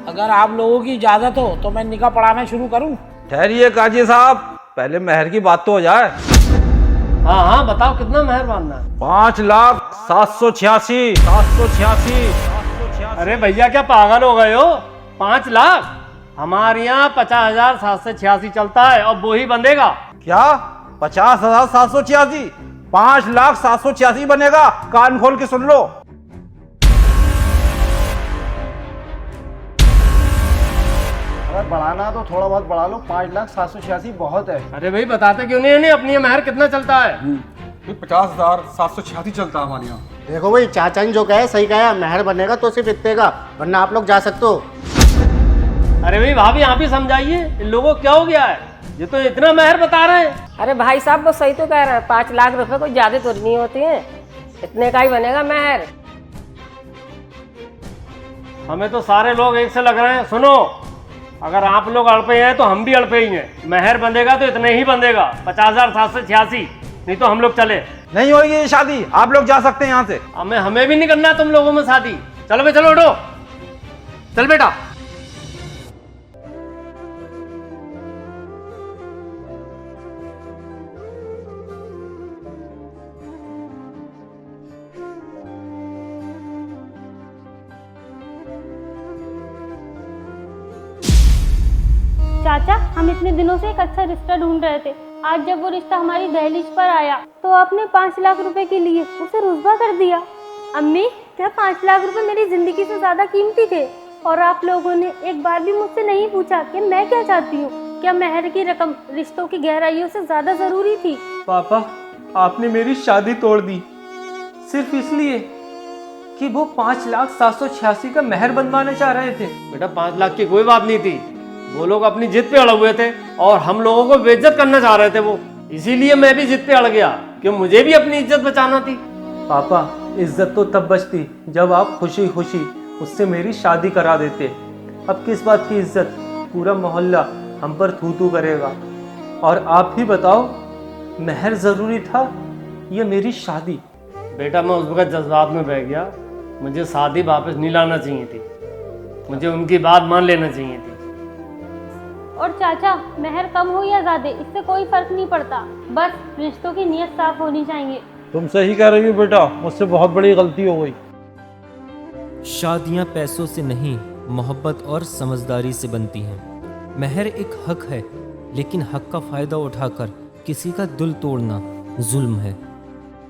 अगर आप लोगों की इजाजत हो तो मैं निकाह पढ़ाना शुरू करूं? ठहरिए काजी साहब, पहले मेहर की बात तो हो जाए। हाँ हाँ बताओ कितना मेहर बांधना है। 5,786,786 786। अरे भैया क्या पागल हो गए हो? 5 लाख? हमारे यहाँ 50,786 चलता है और वो ही बंधेगा। क्या 50,786? 5,786 बनेगा। कान खोल के सुन लो। अगर बढ़ाना है तो थोड़ा बहुत बढ़ा लो। 5,786 बहुत है। अरे भाई बताते क्यों नहीं? अपनी मेहर कितना चलता है? 50,786 चलता है हमारे यहाँ। देखो भाई, चाचा ने जो कहा है सही कहा है। मेहर बनेगा तो सिर्फ इतने का, वरना आप लोग जा सकते हो। अरे भाई भाभी आप ही समझाइए, इन लोगों को क्या हो गया है? ये तो इतना मेहर बता रहे हैं। अरे भाई साहब वो सही तो कह रहे हैं, 5 लाख रुपए कोई ज्यादा तो नहीं होती है, इतने का ही बनेगा मेहर। हमें तो सारे लोग एक से लग रहे हैं। सुनो, अगर आप लोग अड़पे हैं तो हम भी अड़पे ही हैं। मेहर बंधेगा तो इतने ही बंधेगा, 50,786, नहीं तो हम लोग चले। नहीं होगी ये शादी, आप लोग जा सकते हैं यहाँ से। हमें भी नहीं करना तुम लोगों में शादी। चलो बे, चलो उठो, चल बेटा। चाचा, हम इतने दिनों से एक अच्छा रिश्ता ढूंढ रहे थे। आज जब वो रिश्ता हमारी दहलीज पर आया तो आपने 5 लाख रुपए के लिए उसे रुस्वा कर दिया। अम्मी, क्या 5 लाख रुपए मेरी जिंदगी से ज्यादा कीमती थे? और आप लोगों ने एक बार भी मुझसे नहीं पूछा कि मैं क्या चाहती हूँ। क्या मेहर की रकम रिश्तों की गहराइयों से ज्यादा जरूरी थी? पापा, आपने मेरी शादी तोड़ दी सिर्फ इसलिए कि वो 5,786 का मेहर बनवाना चाह रहे थे। बेटा 5 लाख की कोई बात नहीं थी। वो लोग अपनी जिद पे अड़े हुए थे और हम लोगों को बेइज्जत करना चाह रहे थे वो, इसीलिए मैं भी जिद पे अड़ गया कि मुझे भी अपनी इज्जत बचाना थी। पापा, इज्जत तो तब बचती जब आप खुशी खुशी उससे मेरी शादी करा देते। अब किस बात की इज्जत? पूरा मोहल्ला हम पर थू थू करेगा। और आप ही बताओ, मेहर जरूरी था या मेरी शादी? बेटा मैं उस वक्त जज्बात में बह गया। मुझे शादी वापस नहीं लाना चाहिए थी, मुझे उनकी बात मान लेना चाहिए थी। और चाचा, मेहर कम हो या ज्यादा इससे कोई फर्क नहीं पड़ता, बस रिश्तों की नीयत साफ होनी चाहिए। तुम सही कह रही हो बेटा, मुझसे बहुत बड़ी गलती हो गई। शादियां पैसों से नहीं, मोहब्बत और समझदारी से बनती हैं। मेहर एक हक है, लेकिन हक का फ़ायदा उठाकर किसी का दिल तोड़ना जुल्म है।